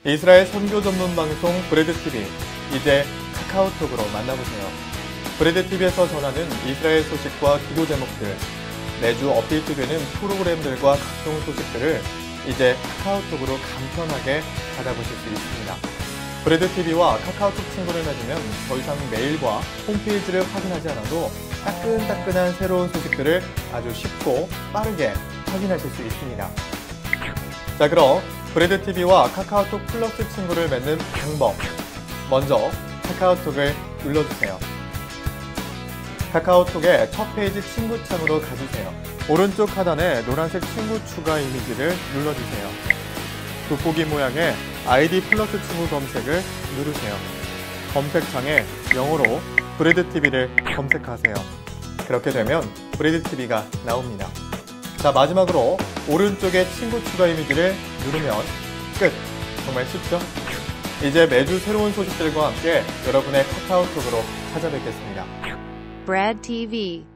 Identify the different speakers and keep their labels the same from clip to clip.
Speaker 1: 이스라엘 선교 전문 방송 브레드TV, 이제 카카오톡으로 만나보세요. 브레드TV에서 전하는 이스라엘 소식과 기도 제목들, 매주 업데이트되는 프로그램들과 각종 소식들을 이제 카카오톡으로 간편하게 받아보실 수 있습니다. 브레드TV와 카카오톡 친구를 맺으면 더 이상 메일과 홈페이지를 확인하지 않아도 따끈따끈한 새로운 소식들을 아주 쉽고 빠르게 확인하실 수 있습니다. 자, 그럼 브레드TV와 카카오톡 플러스 친구를 맺는 방법, 먼저 카카오톡을 눌러주세요. 카카오톡의 첫 페이지 친구창으로 가주세요. 오른쪽 하단에 노란색 친구 추가 이미지를 눌러주세요. 돋보기 모양의 아이디 플러스 친구 검색을 누르세요. 검색창에 영어로 브레드TV를 검색하세요. 그렇게 되면 브레드TV가 나옵니다. 자, 마지막으로 오른쪽에 친구 추가 이미지를 누르면 끝! 정말 쉽죠? 이제 매주 새로운 소식들과 함께 여러분의 카카오톡으로 찾아뵙겠습니다.
Speaker 2: BradTV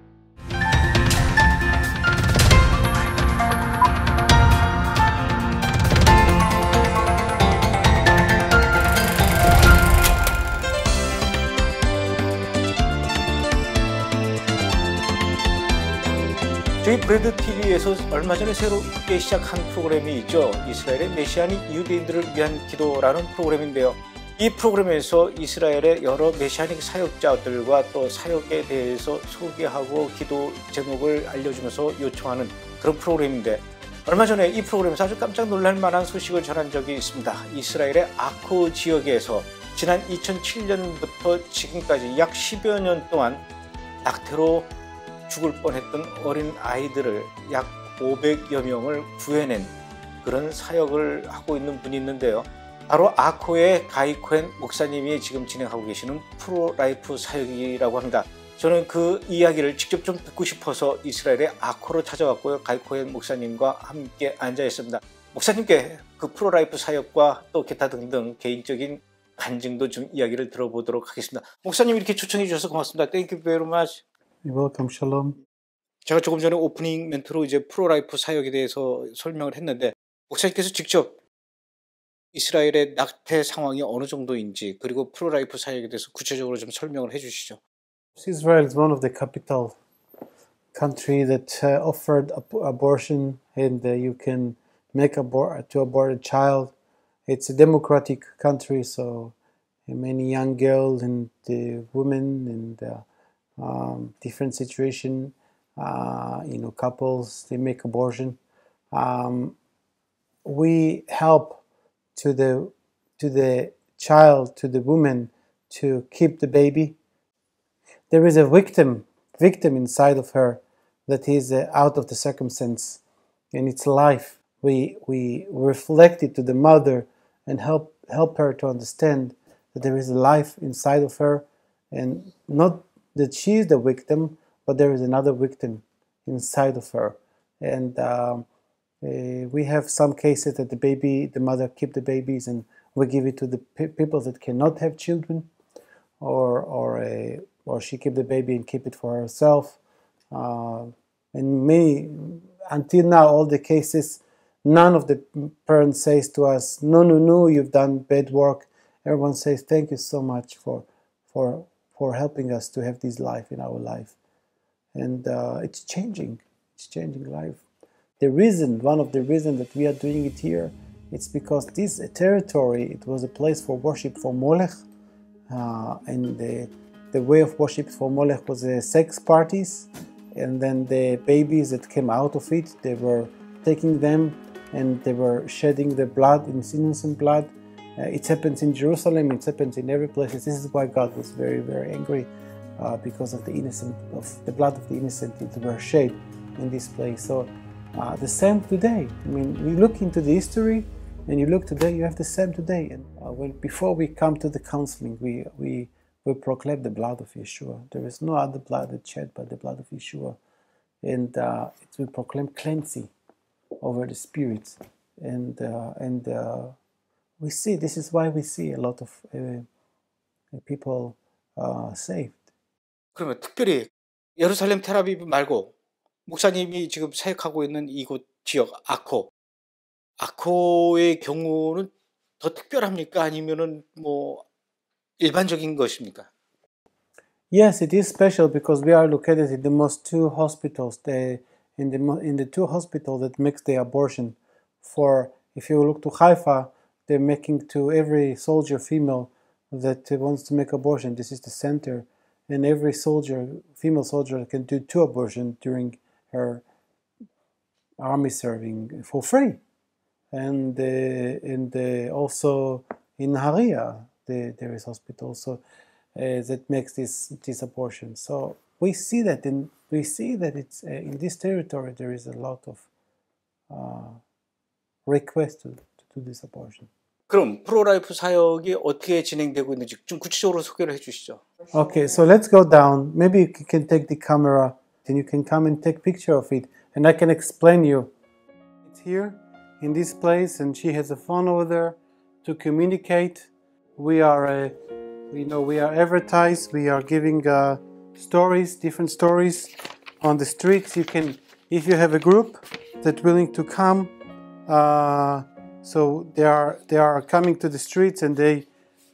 Speaker 3: 저희 브레드TV에서 얼마 전에 새롭게 시작한 프로그램이 있죠. 이스라엘의 메시아닉 유대인들을 위한 기도라는 프로그램인데요. 이 프로그램에서 이스라엘의 여러 메시아닉 사역자들과 또 사역에 대해서 소개하고 기도 제목을 알려주면서 요청하는 그런 프로그램인데, 얼마 전에 이 프로그램에서 아주 깜짝 놀랄 만한 소식을 전한 적이 있습니다. 이스라엘의 아코 지역에서 지난 2007년부터 지금까지 약 10여 년 동안 낙태로 죽을 뻔했던 어린 아이들을 약 500여 명을 구해낸 그런 사역을 하고 있는 분이 있는데요. 바로 아코의 가이 코헨 목사님이 지금 진행하고 계시는 프로라이프 사역이라고 합니다. 저는 그 이야기를 직접 좀 듣고 싶어서 이스라엘의 아코로 찾아왔고요. 가이 코헨 목사님과 함께 앉아 있습니다. 목사님께 그 프로라이프 사역과 또 기타 등등 개인적인 간증도 좀 이야기를 들어보도록 하겠습니다. 목사님 이렇게 초청해 주셔서 고맙습니다. Thank you very much.
Speaker 4: You're welcome, shalom.
Speaker 3: 제가 조금 전에 오프닝 멘트로 이제 프로라이프 사역에 대해서 설명을 했는데, 목사님께서 직접 이스라엘의 낙태 상황이 어느 정도인지, 그리고 프로라이프 사역에 대해서 구체적으로 좀 설명을 해주시죠.
Speaker 4: Israel is one of the capital country that offered abortion, and you can make to abort a child. It's a democratic country, so many young girls and women and different situation, couples, they make abortion. We help to the child, to the woman, to keep the baby. There is a victim inside of her that is out of the circumstance, and it's life. We reflect it to the mother and help her to understand that there is a life inside of her, and not that she is the victim, but there is another victim inside of her. And we have some cases that the mother keep the babies and we give it to the people that cannot have children, or she keep the baby and keep it for herself. And until now, all the cases, none of the parents says to us, no, you've done bad work. Everyone says, thank you so much for helping us to have this life in our life. And it's changing life. One of the reasons that we are doing it here, it's because this territory, it was a place for worship for Molech, and the way of worship for Molech was sex parties, and then the babies that came out of it, they were taking them and they were shedding the blood, innocent blood. It happens in Jerusalem, it happens in every place. This is why God was very, very angry, because of the blood of the innocent that were shed in this place. So the same today. I mean, we look into the history, and you look today, you have the same today. And before we come to the counseling, we proclaim the blood of Yeshua. There is no other blood that's shed but the blood of Yeshua, and we proclaim cleansing over the spirits, and we see, this is why we see a lot of people saved.
Speaker 3: 그러면 특별히 예루살렘 텔아비브 말고 목사님이 지금 사역하고 있는 이곳 지역 아코의 경우는 더 특별합니까? 아니면은 뭐 일반적인 것입니까?
Speaker 4: Yes, it is special because we are located in the most two hospitals. In the two hospitals that makes the abortion. For if you look to Haifa, they're making to every soldier female that wants to make abortion. This is the center, and every soldier, female soldier, can do 2 abortions during her army serving for free. And also in Nahariya, there is hospital that makes this abortion. So we see that it's in this territory there is a lot of requests to do this abortion.
Speaker 3: 그럼 프로라이프 사역이 어떻게 진행되고 있는지 좀 구체적으로 소개를 해주시죠.
Speaker 4: Okay, so let's go down. Maybe you can take the camera and you can come and take picture of it, and I can explain you. It's here in this place, and she has a phone over there to communicate. We are advertised. We are giving stories, different stories on the streets. You can, if you have a group that's willing to come. So they are coming to the streets, and they're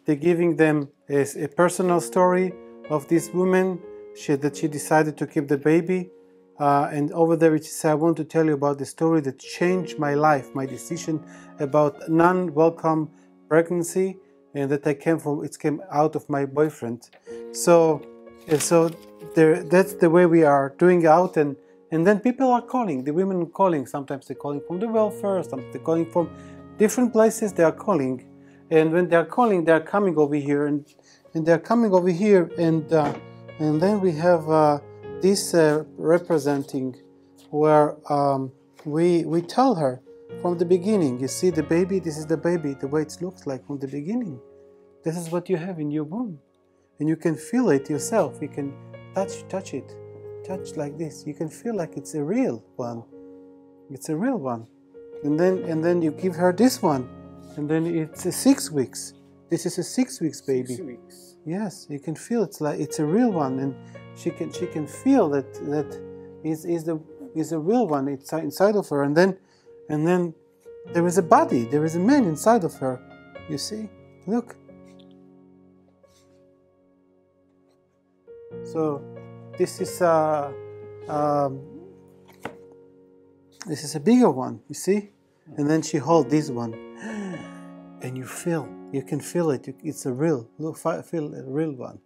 Speaker 4: giving them a personal story of this woman that she decided to keep the baby. And over there it says, I want to tell you about the story that changed my life, my decision about non-welcome pregnancy, and that it came out of my boyfriend. So that's the way we are doing out, and then people are calling, the women are calling. Sometimes they're calling from the welfare, sometimes they're calling from different places. They are calling, and when they are calling, they are coming over here, and they're coming over here, and then we have this representing where we tell her from the beginning. You see the baby. This is the baby. The way it looks like from the beginning. This is what you have in your womb, and you can feel it yourself. You can touch it, touch like this. You can feel like it's a real one. It's a real one. And then you give her this one, and then it's 6 weeks. This is a 6 weeks baby.
Speaker 3: 6 weeks.
Speaker 4: Yes, you can feel it's like it's a real one, and she can feel that is a real one. It's inside of her, and then there is a body. There is a man inside of her. You see? Look. So this is this is a bigger one, you see? And then she holds this one. And you can feel it. It's a real, feel a real one.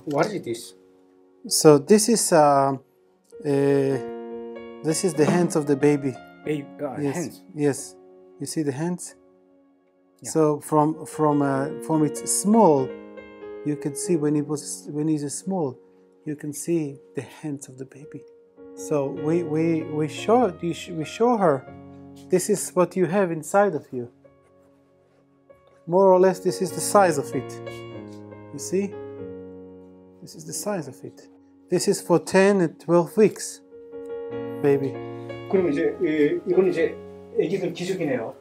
Speaker 3: What is this?
Speaker 4: So this is the hands of the baby.
Speaker 3: Baby,
Speaker 4: Yes,
Speaker 3: hands.
Speaker 4: yes. You see the hands?
Speaker 3: Yeah.
Speaker 4: So from its small, you can see when he's small, you can see the hands of the baby. So we show her, this is what you have inside of you. More or less, this is the size of it. You see? This is the size of it. This is for 10 and 12 weeks, baby.
Speaker 3: 그럼 이거는 이제 애기들 기저귀네요.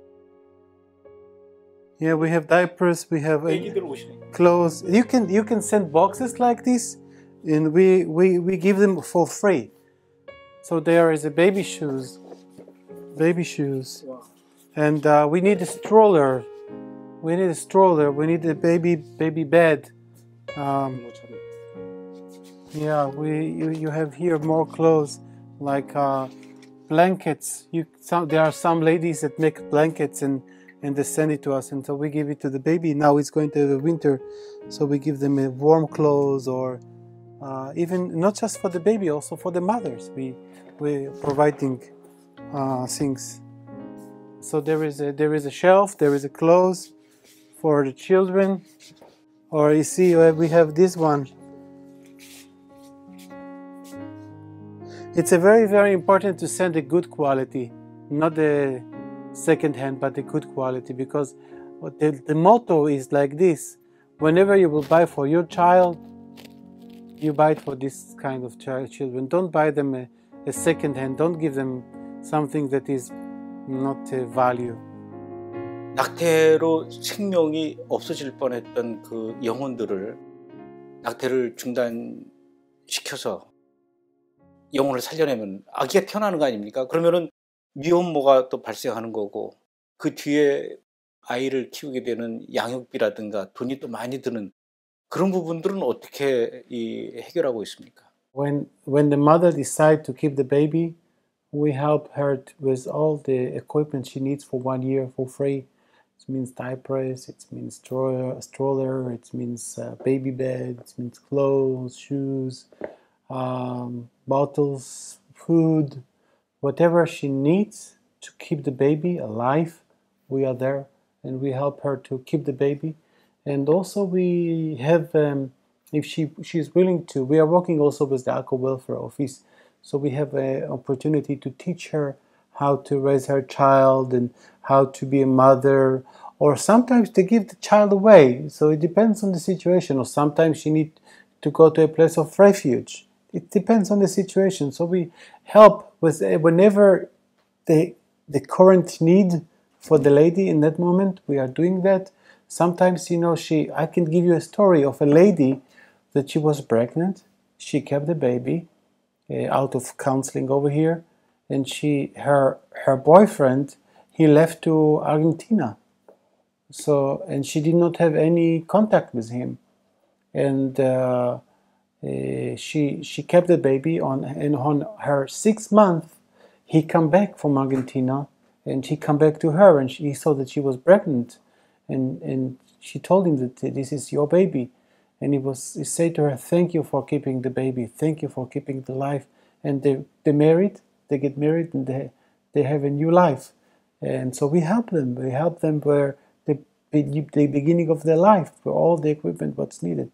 Speaker 4: Yeah, we have diapers, we have
Speaker 3: 애기들 옷이네.
Speaker 4: clothes. You can send boxes like this, and we give them for free. So there is a baby shoes,
Speaker 3: 와.
Speaker 4: and we need a stroller. We need a baby bed. Yeah, you have here more clothes like blankets. There are some ladies that make blankets and they send it to us, and so we give it to the baby. Now it's going to the winter, so we give them warm clothes, or even not just for the baby, also for the mothers. We're providing things. So there is a shelf, there is a clothes for the children, or you see we have this one. It's a very, very important to send a good quality, not the second hand, but the good quality, because the motto is like this: whenever you will buy for your child, you buy it for this kind of children. Don't buy them a second hand. Don't give them something that is not value.
Speaker 3: 낙태로 생명이 없어질 뻔했던 그 영혼들을 낙태를 중단시켜서 영혼을 살려내면 아기가 태어나는 거 아닙니까? 그러면은 미혼모가 또 발생하는 거고 그 뒤에 아이를 키우게 되는 양육비라든가 돈이 또 많이 드는 그런 부분들은 어떻게 해결하고 있습니까?
Speaker 4: When the mother decides to keep the baby, we help her with all the equipment she needs for 1 year for free. It means diapers, it means stroller, it means baby bed, it means clothes, shoes, bottles, food, whatever she needs to keep the baby alive. We are there and we help her to keep the baby. And also we have, if she's willing to, we are working also with the ACO Welfare Office. So we have an opportunity to teach her how to raise her child and how to be a mother, or sometimes to give the child away. So it depends on the situation, or sometimes she needs to go to a place of refuge. It depends on the situation. So we help with whenever the current need for the lady in that moment, we are doing that. Sometimes, I can give you a story of a lady that she was pregnant. She kept the baby out of counseling over here, and her boyfriend, he left to Argentina. So, and she did not have any contact with him, and she kept the baby on her 6th month. He come back from Argentina, and he come back to her, and he saw that she was pregnant, and she told him that this is your baby. And he said to her, thank you for keeping the baby, thank you for keeping the life. And they get married, and they have a new life. And so we help them where the beginning of their life, for all the equipment what's needed.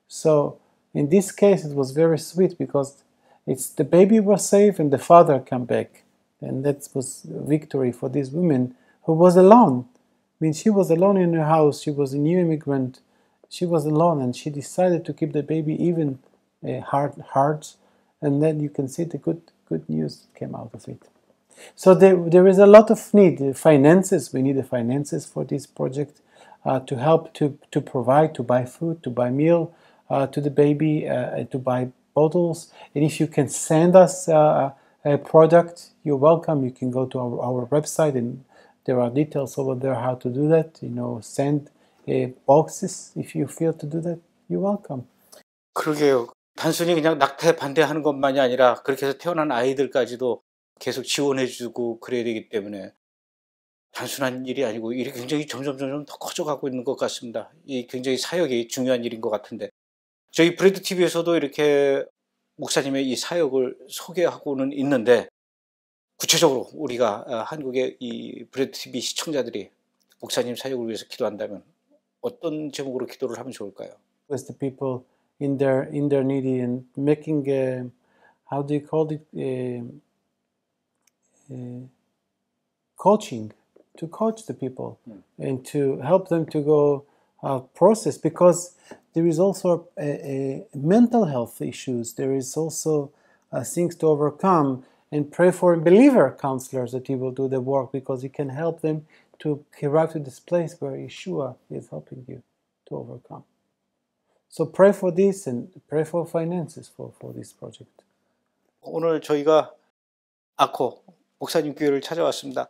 Speaker 4: So in this case it was very sweet, because the baby was safe and the father come back. And that was a victory for this woman who was alone. I mean, she was alone in her house, she was a new immigrant. She was alone, and she decided to keep the baby even hard, and then you can see the good news came out of it. So there is a lot of need. Finances, we need the finances for this project to help to provide, to buy food, to buy meal to the baby, to buy bottles. And if you can send us a product, you're welcome. You can go to our website, and there are details over there how to do that. Send boxes if you feel to do that. You're welcome.
Speaker 3: 그러게요. 단순히 그냥 낙태 반대하는 것만이 아니라 그렇게 해서 태어난 아이들까지도 계속 지원해주고 그래야 되기 때문에 단순한 일이 아니고 일이 굉장히 점점 더 커져가고 있는 것 같습니다. 이 굉장히 사역이 중요한 일인 것 같은데, 저희 브레드 TV에서도 이렇게 목사님의 이 사역을 소개하고는 있는데, 구체적으로 우리가 한국의 이 브레드 TV 시청자들이 목사님 사역을 위해서 기도한다면 어떤 제목으로 기도를 하면 좋을까요?
Speaker 4: With the people in their needy and making how do you call it, coaching, to coach the people and to help them to go process, because there is also a mental health issues. There is also things to overcome, and pray for believer counselors that he will do the work, because he can help them to arrive to this place where Yeshua is helping you to overcome. So pray for this and pray for finances for this project.
Speaker 3: 오늘 저희가 아코 목사님 교회를 찾아왔습니다.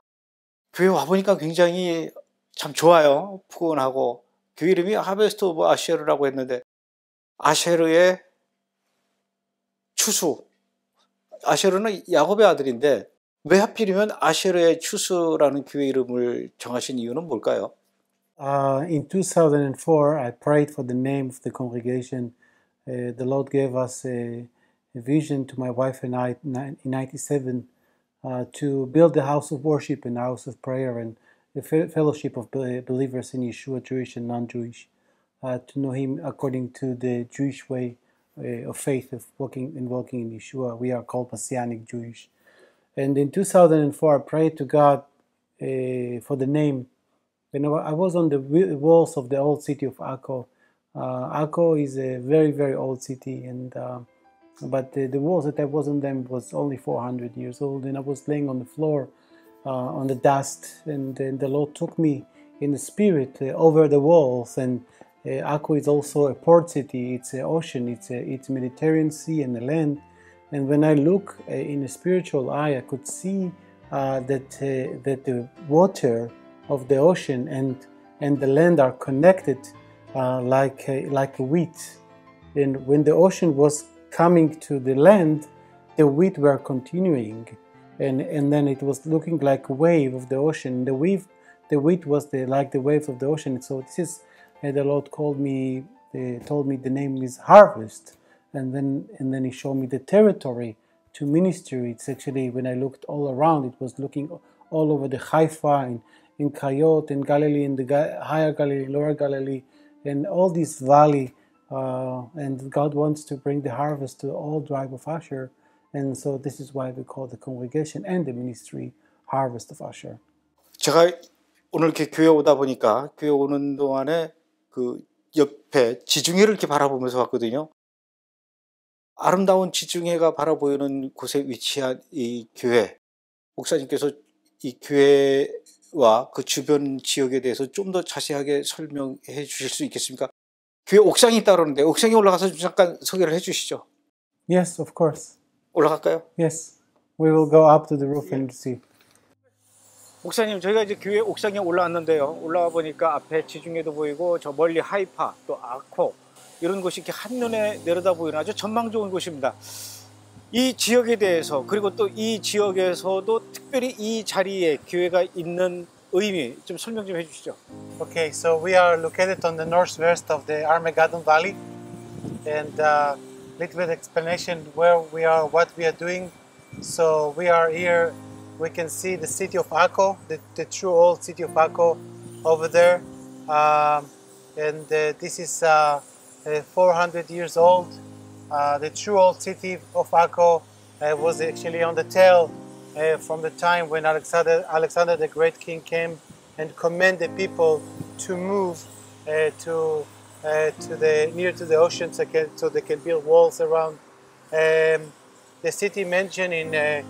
Speaker 3: 교회 와보니까 굉장히 참 좋아요. 푸근하고, 교회 이름이 하베스트 오브 아쉐르라고 했는데, 아쉐르의 추수, 아쉐르는 야곱의 아들인데 왜 하필이면 아쉐르의 추수라는 교회 이름을 정하신 이유는 뭘까요?
Speaker 4: In 2004, I prayed for the name of the congregation. The Lord gave us a vision to my wife and I in 1997 to build a house of worship and a house of prayer and a fellowship of believers in Yeshua, Jewish and non-Jewish, to know Him according to the Jewish way of faith, of walking in Yeshua. We are called Messianic Jewish. And in 2004, I prayed to God for the name. I was on the walls of the old city of Akko. Akko is a very, very old city, and but the walls that I was on them was only 400 years old, and I was laying on the floor on the dust, and the Lord took me in the spirit over the walls. And Akko is also a port city. It's an ocean. It's Mediterranean Sea and the land. And when I look in a spiritual eye, I could see that the water of the ocean and the land are connected like a wheat. And when the ocean was coming to the land, the wheat were continuing, and then it was looking like a wave of the ocean. The wheat was like the wave of the ocean. So this is the Lord told me the name is harvest, and then He showed me the territory to minister. It's actually, when I looked all around, it was looking all over the Haifa, in Kayot, in Galilee, in the higher Galilee, lower Galilee, and all this valley. And God wants to bring the harvest to all tribe of Asher, and so this is why we call the congregation and the ministry Harvest of Asher.
Speaker 3: 제가 오늘 이렇게 교회 오다 보니까 교회 오는 동안에 그 옆에 지중해를 이렇게 바라보면서 왔거든요. 아름다운 지중해가 바라보이는 곳에 위치한 이 교회, 목사님께서 이 교회와 그 주변 지역에 대해서 좀 더 자세하게 설명해 주실 수 있겠습니까? 교회 옥상이 있다고 그러는데 옥상에 올라가서 잠깐 소개를 해 주시죠.
Speaker 4: Yes, of course.
Speaker 3: 올라갈까요?
Speaker 4: Yes, we will go up to the roof and see.
Speaker 3: 목사님, 저희가 이제 교회 옥상에 올라왔는데요. 올라와 보니까 앞에 지중해도 보이고 저 멀리 하이파, 또 아코 이런 곳이 이렇게 한눈에 내려다 보이는 아주 전망 좋은 곳입니다. 이 지역에 대해서, 그리고 또 이 지역에서도 특별히 이 자리에 교회가 있는 의미 좀 설명 좀 해주시죠.
Speaker 4: Okay, so we are located on the northwest of the Armageddon Valley, and little bit explanation where we are, what we are doing. So we are here. We can see the city of Akko, the true old city of Akko over there, and this is 400 years old. The true old city of Akko was actually on the tail from the time when Alexander the Great King came and commanded the people to move to near to the ocean so they can build walls around. The city mentioned in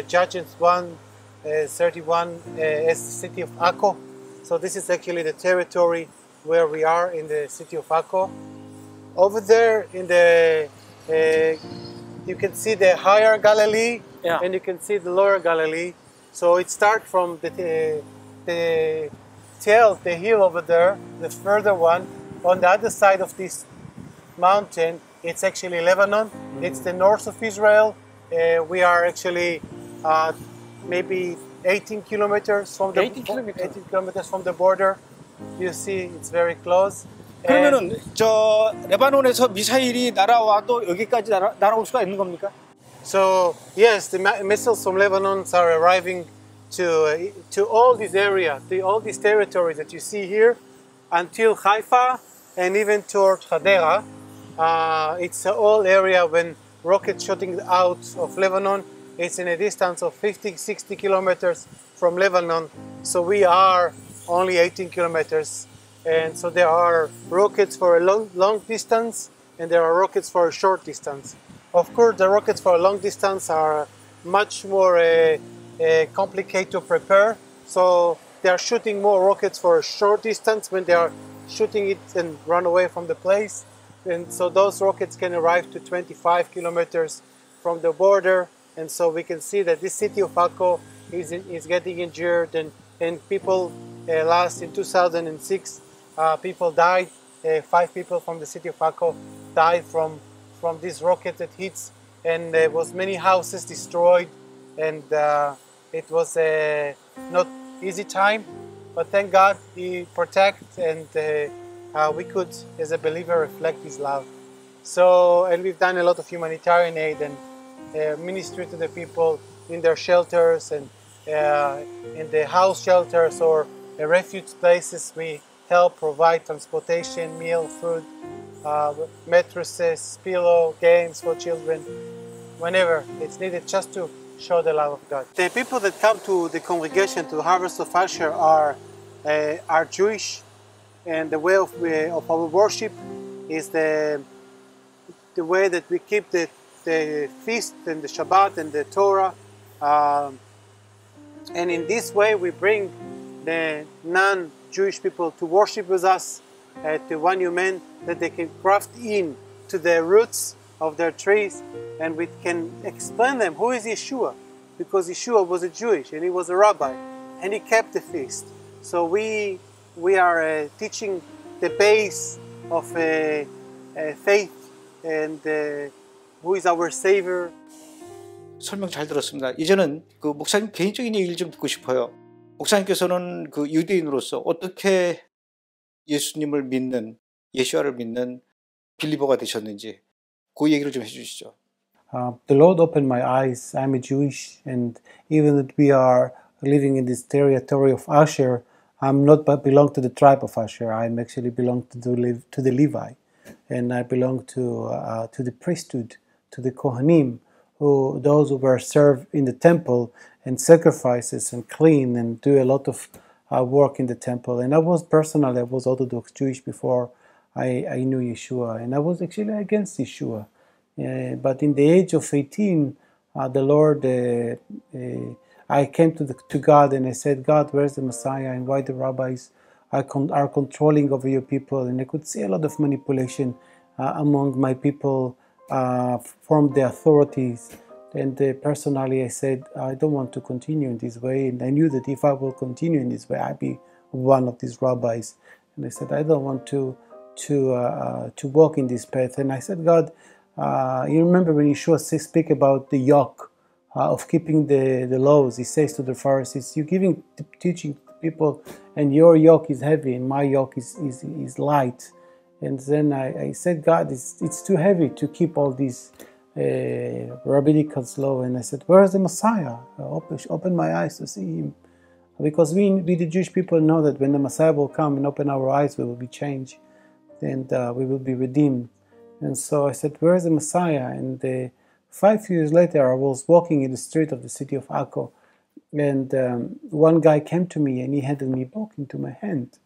Speaker 4: Judges 1:31 as the city of Akko. So this is actually the territory where we are in the city of Akko. Over there in the you can see the higher Galilee,
Speaker 3: Yeah.
Speaker 4: and you can see the lower Galilee. So it starts from the hill over there, the further one. On the other side of this mountain, it's actually Lebanon. It's the north of Israel. We are actually maybe 18 kilometers from the
Speaker 3: 18 kilometers.
Speaker 4: 18 kilometers from the border. You see, it's very close.
Speaker 3: 그러면은 저 레바논에서 미사일이 날아와도 여기까지 날아올 수가 있는 겁니까?
Speaker 4: So yes, the missiles from Lebanon are arriving to all this area, all these territories that you see here, until Haifa and even toward Hadera. It's an all area when rockets shooting out of Lebanon. It's in a distance of 50, 60 kilometers from Lebanon. So we are only 18 kilometers. And so there are rockets for a long distance, and there are rockets for a short distance. Of course, the rockets for a long distance are much more complicated to prepare. So they are shooting more rockets for a short distance when they are shooting it and run away from the place. And so those rockets can arrive to 25 kilometers from the border. And so we can see that this city of Akko is getting injured, and people last in 2006. People died. 5 people from the city of Akko died from this rocket that hits, and there was many houses destroyed, and it was not easy time, but thank God He protect, and we could, as a believer, reflect His love. So, and we've done a lot of humanitarian aid and ministry to the people in their shelters and in the house shelters or refuge places. We help provide transportation, meal, food, mattresses, pillow, games for children, whenever it's needed, just to show the love of God. The people that come to the congregation, to the Harvest of Asher, are Jewish, and the way of our worship is the way that we keep the feast and the Shabbat and the Torah, and in this way we bring the non-Jewish people to worship with us, to one human, that they can graft in to the roots of their trees, and we can explain them who is Yeshua. because Yeshua was a Jewish and he was a rabbi and he kept the feast. So we are teaching the base of faith and who is our Savior.
Speaker 3: 설명 잘 들었습니다. 이제는 그 목사님 개인적인 얘기를 좀 듣고 싶어요. 목사님께서는 그 유대인으로서 어떻게 예수님을 믿는, 예수와를 믿는 빌리버가 되셨는지 그 얘기를 좀 해주시죠.
Speaker 4: The Lord opened my eyes. I'm a Jewish, and even that we are living in this territory of Asher, I'm not belong to the tribe of Asher. I actually belong to the Levi, and I belong to the priesthood, to the Kohanim, those who were served in the temple and sacrifices and clean and do a lot of work in the temple. And I was Orthodox Jewish before I knew Yeshua, and I was actually against Yeshua. But in the age of 18, the Lord, I came to God and I said, God, where's the Messiah, and why the rabbis are controlling over your people? And I could see a lot of manipulation among my people from the authorities. And personally, I said, I don't want to continue in this way. And I knew that if I will continue in this way, I'd be one of these rabbis. And I said, I don't want to walk in this path. And I said, God, you remember when Yeshua speak about the yoke of keeping the laws? He says to the Pharisees, you're teaching people, and your yoke is heavy, and my yoke is light. And then I said, God, it's too heavy to keep all these rabbinical law. And I said, where is the Messiah? Open my eyes to see him. Because we the Jewish people know that when the Messiah will come and open our eyes, we will be changed, and we will be redeemed. And so I said, where is the Messiah? And 5 years later, I was walking in the street of the city of Akko, and one guy came to me and he handed me a book into my hand.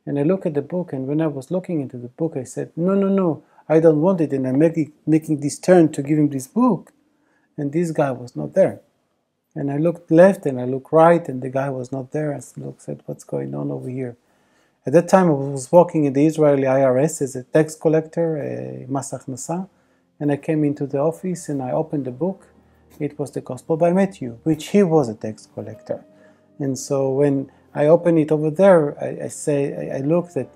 Speaker 4: And I looked at the book, and when I was looking into the book, I said, no, I don't want it. And I'm making this turn to give him this book. And this guy was not there. And I looked left and I looked right, and the guy was not there. I said, what's going on over here? At that time, I was working in the Israeli IRS as a tax collector, Mas Haknasa, and I came into the office and I opened the book. It was the Gospel by Matthew, which he was a tax collector. And so when I opened it over there, I looked at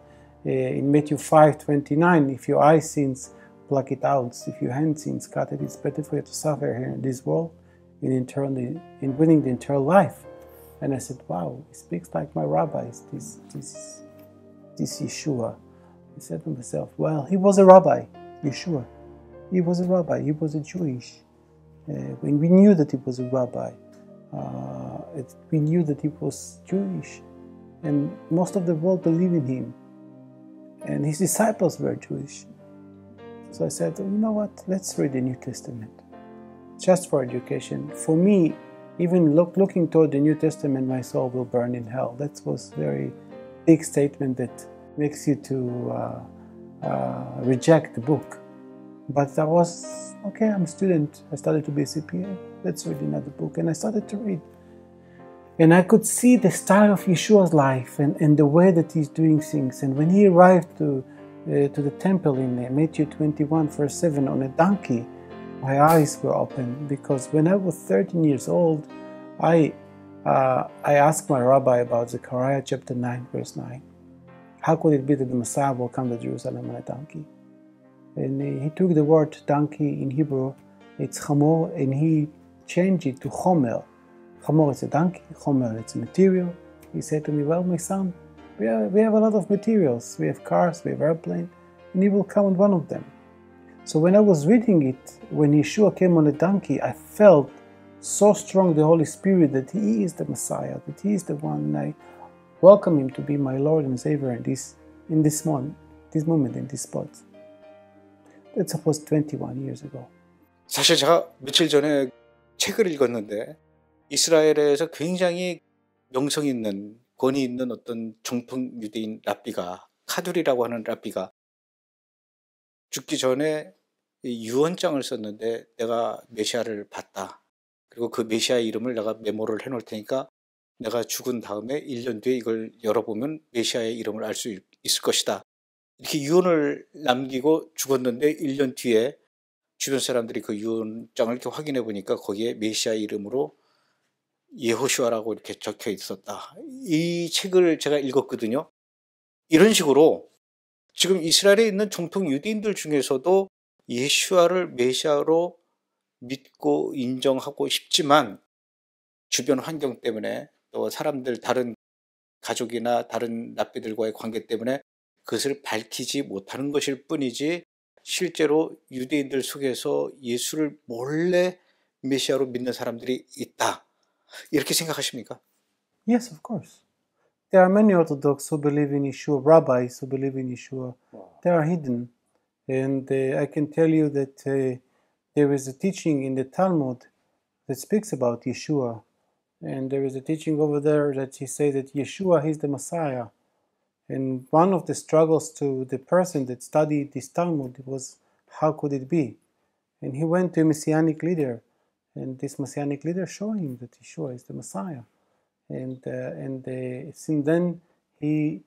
Speaker 4: in Matthew 5:29, if your eye sins, pluck it out. If your hand sins, cut it. It's better for you to suffer here in this world in winning the eternal life. And I said, wow, he speaks like my rabbis, this Yeshua. I said to myself, well, he was a rabbi, Yeshua. He was a rabbi, he was a Jewish. When we knew that he was a rabbi, we knew that he was Jewish. And most of the world believed in him. And his disciples were Jewish. So I said, you know what, let's read the New Testament. Just for education. For me, even looking toward the New Testament, my soul will burn in hell. That was a very big statement that makes you to reject the book. But I was, okay, I'm a student. I started to be a CPA. Let's read another book. And I started to read. And I could see the style of Yeshua's life and the way that he's doing things. And when he arrived to the temple in Matthew 21, verse 7, on a donkey, my eyes were open, because when I was 13 years old, I asked my rabbi about Zechariah chapter 9, verse 9. How could it be that the Messiah will come to Jerusalem on a donkey? And he took the word donkey in Hebrew, it's chamor, and he changed it to chomer. Chamor is a donkey, chomer it's a material. He said to me, well, my son, we have a lot of materials. We have cars, we have airplanes, and he will come on one of them. So when I was reading it, when Yeshua came on a donkey, I felt so strong the Holy Spirit that he is the Messiah, that he is the one, and I welcome him to be my Lord and Savior in this moment, in this spot. That was 21 years ago.
Speaker 3: 사실 제가 며칠 전에 책을 읽었는데 이스라엘에서 굉장히 명성 있는, 권위 있는 어떤 정통 유대인 랍비가, 카두리라고 하는 랍비가 죽기 전에 유언장을 썼는데 내가 메시아를 봤다. 그리고 그 메시아 이름을 내가 메모를 해놓을 테니까 내가 죽은 다음에 1년 뒤에 이걸 열어보면 메시아의 이름을 알 수 있을 것이다. 이렇게 유언을 남기고 죽었는데 1년 뒤에 주변 사람들이 그 유언장을 이렇게 확인해 보니까 거기에 메시아 이름으로 예호슈아라고 이렇게 적혀 있었다. 이 책을 제가 읽었거든요. 이런 식으로 지금 이스라엘에 있는 정통 유대인들 중에서도 예슈아를 메시아로 믿고 인정하고 싶지만 주변 환경 때문에 또 사람들 다른 가족이나 다른 납비들과의 관계 때문에 그것을 밝히지 못하는 것일 뿐이지 실제로 유대인들 속에서 예수를 몰래 메시아로 믿는 사람들이 있다. 이렇게 생각하십니까?
Speaker 4: Yes, of course. There are many Orthodox who believe in Yeshua, rabbis who believe in Yeshua. They are hidden. And I can tell you that there is a teaching in the Talmud that speaks about Yeshua. And there is a teaching over there that he says that Yeshua is the Messiah. And one of the struggles to the person that studied this Talmud was, how could it be? And he went to a Messianic leader, and this Messianic leader showed him that Yeshua is the Messiah. And since then he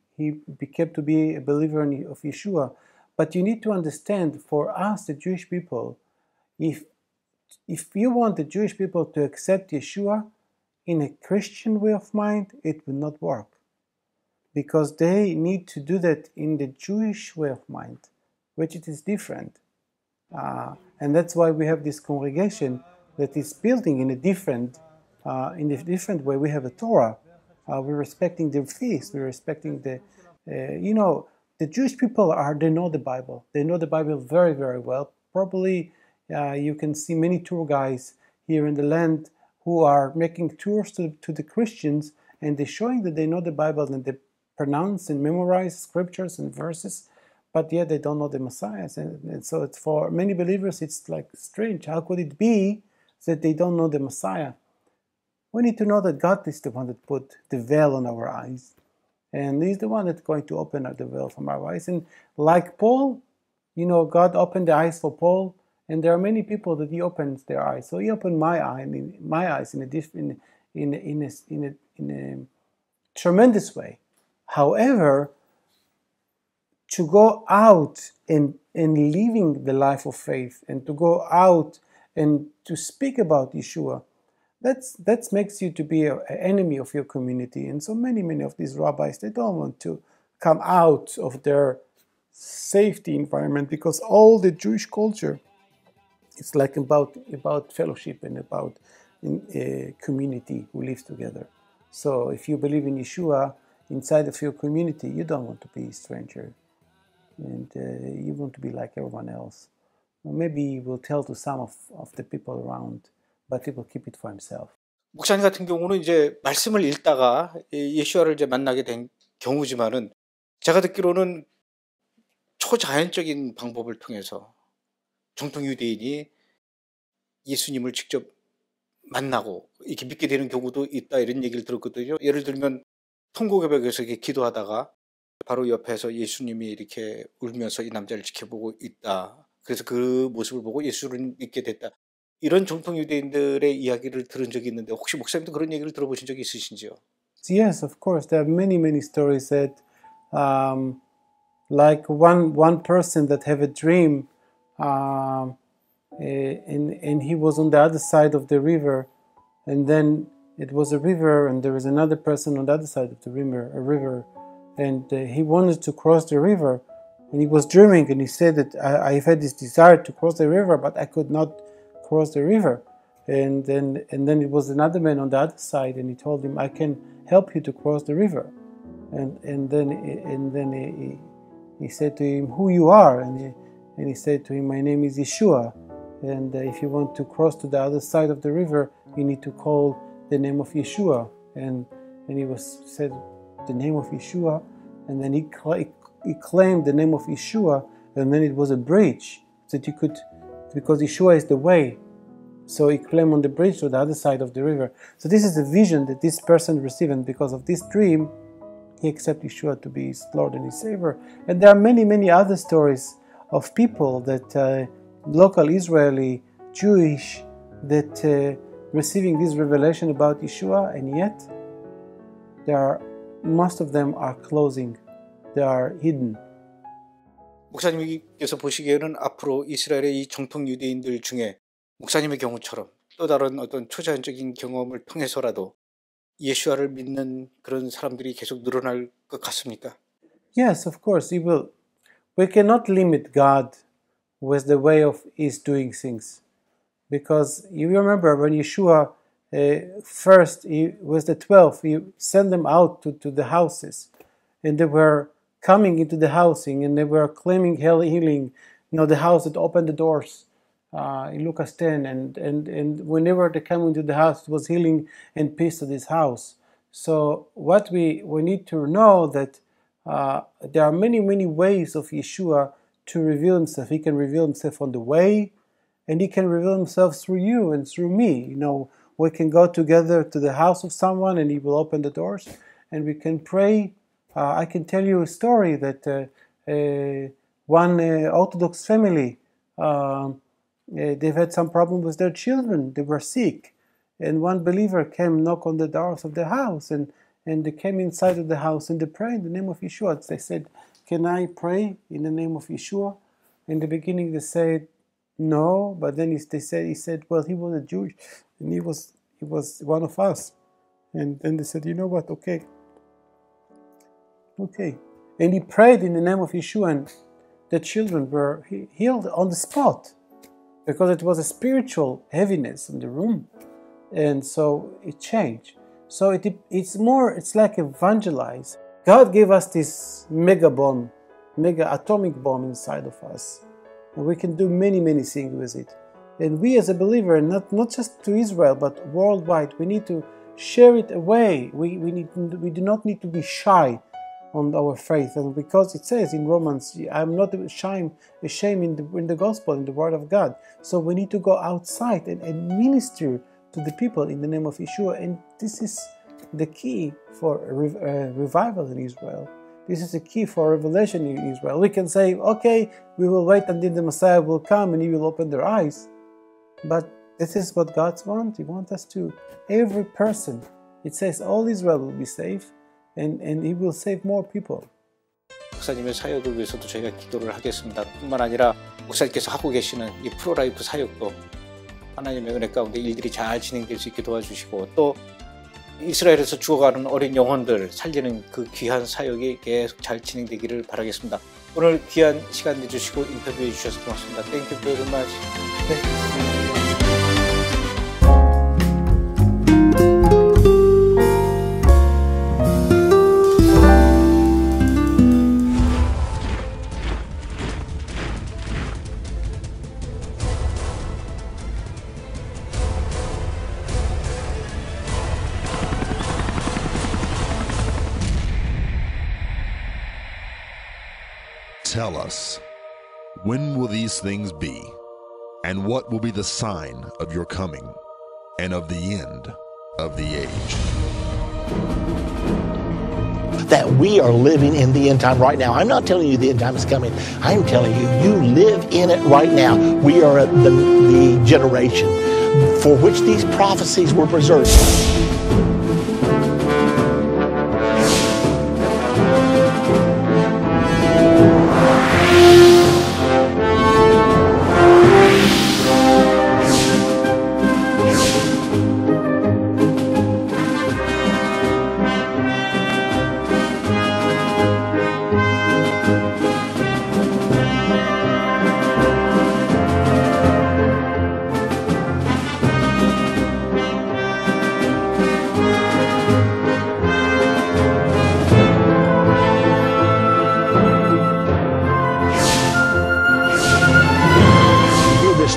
Speaker 4: became to be a believer of Yeshua. But you need to understand, for us, the Jewish people, if you want the Jewish people to accept Yeshua in a Christian way of mind, it will not work. Because they need to do that in the Jewish way of mind, which it is different. And that's why we have this congregation that is building in a different way. We have a Torah. We're respecting their feasts. We're respecting the Jewish people they know the Bible. They know the Bible very, very well. Probably you can see many tour guides here in the land who are making tours to the Christians, and they're showing that they know the Bible and they pronounce and memorize scriptures and verses, but yet they don't know the Messiah. And so it's, for many believers, it's like strange. How could it be that they don't know the Messiah? We need to know that God is the one that put the veil on our eyes. And He's the one that's going to open the veil from our eyes. And like Paul, God opened the eyes for Paul, and there are many people that He opens their eyes. So He opened my eyes in a tremendous way. However, to go out and living the life of faith, and to go out and to speak about Yeshua, that makes you to be an enemy of your community. And so many of these rabbis, they don't want to come out of their safety environment, because all the Jewish culture, it's like about fellowship and about a community who lives together. So if you believe in Yeshua inside of your community, you don't want to be a stranger, and you want to be like everyone else. Maybe you will tell to some of the people around, but people keep it for himself.
Speaker 3: 목사님 같은 경우는 이제 말씀을 읽다가 예수와를 이제 만나게 된 경우지만은, 제가 듣기로는 초자연적인 방법을 통해서 정통 유대인이 예수님을 직접 만나고 이렇게 믿게 되는 경우도 있다, 이런 얘기를 들었거든요. 예를 들면 통곡의벽에서 이렇게 기도하다가 바로 옆에서 예수님이 이렇게 울면서 이 남자를 지켜보고 있다. 그래서 그 모습을 보고 예수를 믿게 됐다. 이런 정통 유대인들의 이야기를 들은 적이 있는데, 혹시 목사님도 그런 얘기를 들어보신 적이 있으신지요?
Speaker 4: Yes, of course. There are many stories that, like one person that have a dream, and he was on the other side of the river, and then it was a river, and there was another person on the other side of the river, and he wanted to cross the river, and he was dreaming, and he said that I've had this desire to cross the river, but I could not cross the river. And then it was another man on the other side, and he told him, I can help you to cross the river. And then he said to him, who you are? And he said to him, my name is Yeshua, and if you want to cross to the other side of the river, you need to call the name of Yeshua. And he said the name of Yeshua, and then he claimed the name of Yeshua, and then it was a bridge that you could, because Yeshua is the way. So he claimed on the bridge to the other side of the river. So this is the vision that this person received, and because of this dream, he accepted Yeshua to be his Lord and his Savior. And there are many other stories of people that local Israeli, Jewish, that receiving this revelation about Yeshua, and yet most of them are closing. They are hidden.
Speaker 3: 목사님께서 보시기에는 앞으로 이스라엘의 이 정통 유대인들 중에 목사님의 경우처럼 또 다른 어떤 초자연적인 경험을 통해서라도 예수와를 믿는 그런 사람들이 계속 늘어날 것 같습니까?
Speaker 4: Yes, of course, He will. We cannot limit God with the way of His doing things. Because you remember when Yeshua first, with the 12, He sent them out to the houses. And they were coming into the housing and they were claiming healing, the house that opened the doors. In Lucas 10, and whenever they come into the house, it was healing and peace to this house. So what we need to know that there are many ways of Yeshua to reveal Himself. He can reveal Himself on the way, and He can reveal Himself through you and through me. We can go together to the house of someone, and He will open the doors, and we can pray. I can tell you a story that one Orthodox family. They've had some problem with their children. They were sick, and one believer came knock on the doors of the house, and they came inside of the house and they prayed in the name of Yeshua. They said, "Can I pray in the name of Yeshua?" In the beginning, they said no, but then he said, "Well, he was a Jew, and he was one of us." And then they said, "You know what? Okay." And he prayed in the name of Yeshua, and the children were healed on the spot. Because it was a spiritual heaviness in the room, and so it changed. So it's like evangelize. God gave us this mega atomic bomb inside of us, and we can do many things with it. And we as a believer, not just to Israel but worldwide, we need to share it away. We do not need to be shy on our faith, and because it says in Romans, I'm not ashamed in the gospel, in the word of God. So we need to go outside and minister to the people in the name of Yeshua, and this is the key for revival in Israel. This is the key for revelation in Israel. We can say, okay, we will wait until the Messiah will come and He will open their eyes, but this is what God wants. He wants us to, every person, it says all Israel will be saved, and He will save more people.
Speaker 3: 목사님의 사역을 위해서도 저희가 기도를 하겠습니다. 뿐만 아니라 목사님께서 하고 계시는 이 프로라이프 사역도 하나님의 은혜 가운데 일들이 잘 진행될 수 있게 도와주시고, 또 이스라엘에서 죽어가는 어린 영혼들 살리는 그 귀한 사역이 계속 잘 진행되기를 바라겠습니다. 오늘 귀한 시간 내주시고 인터뷰해 주셔서 고맙습니다. Thank you very much.
Speaker 5: Tell us, when will these things be, and what will be the sign of your coming and of the end of the age?
Speaker 6: That we are living in the end time right now. I'm not telling you the end time is coming. I'm telling you, you live in it right now. We are at the generation for which these prophecies were preserved.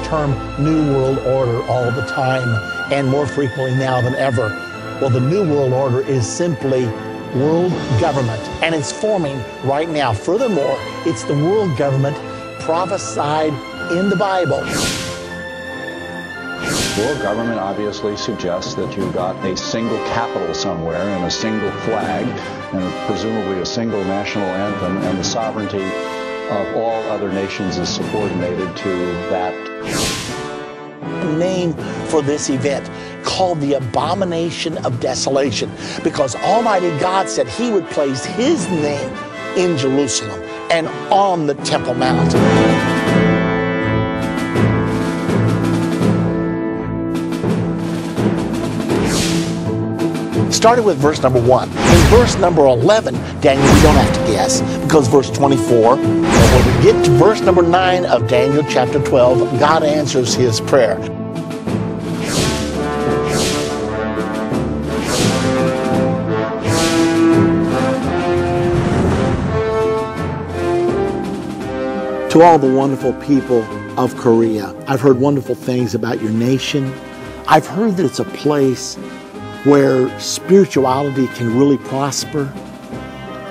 Speaker 6: Term New World Order all the time, and more frequently now than ever. Well, the New World Order is simply world government, and it's forming right now. Furthermore, it's the world government prophesied in the Bible.
Speaker 7: World government obviously suggests that you've got a single capital somewhere and a single flag and presumably a single national anthem, and the sovereignty of all other nations is subordinated to that.
Speaker 6: Name for this event called the Abomination of Desolation, because Almighty God said He would place His name in Jerusalem and on the Temple Mount. starting with verse number 1. In verse number 11, Daniel, we don't have to guess, because verse 24, and when we get to verse number 9 of Daniel chapter 12, God answers his prayer. To all the wonderful people of Korea, I've heard wonderful things about your nation. I've heard that it's a place where spirituality can really prosper.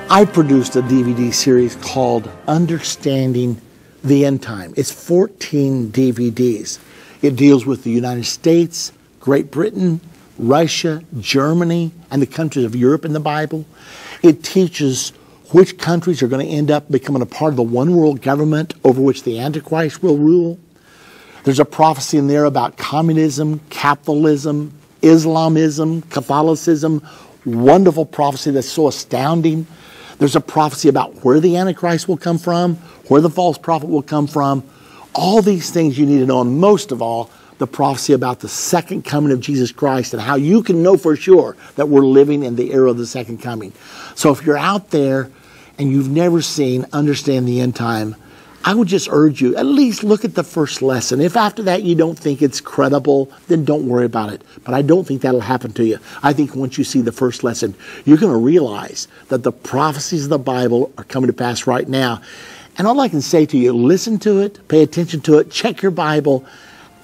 Speaker 6: I produced a DVD series called Understanding the End Time. It's 14 DVDs. It deals with the United States, Great Britain, Russia, Germany, and the countries of Europe in the Bible. It teaches which countries are going to end up becoming a part of the one world government over which the Antichrist will rule. There's a prophecy in there about communism, capitalism, Islamism, Catholicism. Wonderful prophecy that's so astounding. There's a prophecy about where the Antichrist will come from, where the false prophet will come from. All these things you need to know, and most of all, the prophecy about the second coming of Jesus Christ and how you can know for sure that we're living in the era of the second coming. So if you're out there and you've never seen Understand the End Time, I would just urge you, at least look at the first lesson. If after that you don't think it's credible, then don't worry about it. But I don't think that'll happen to you. I think once you see the first lesson, you're going to realize that the prophecies of the Bible are coming to pass right now. And all I can say to you, listen to it, pay attention to it, check your Bible,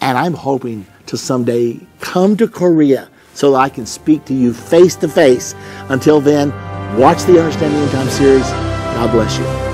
Speaker 6: and I'm hoping to someday come to Korea so that I can speak to you face to face. Until then, watch the Understanding the End Time series. God bless you.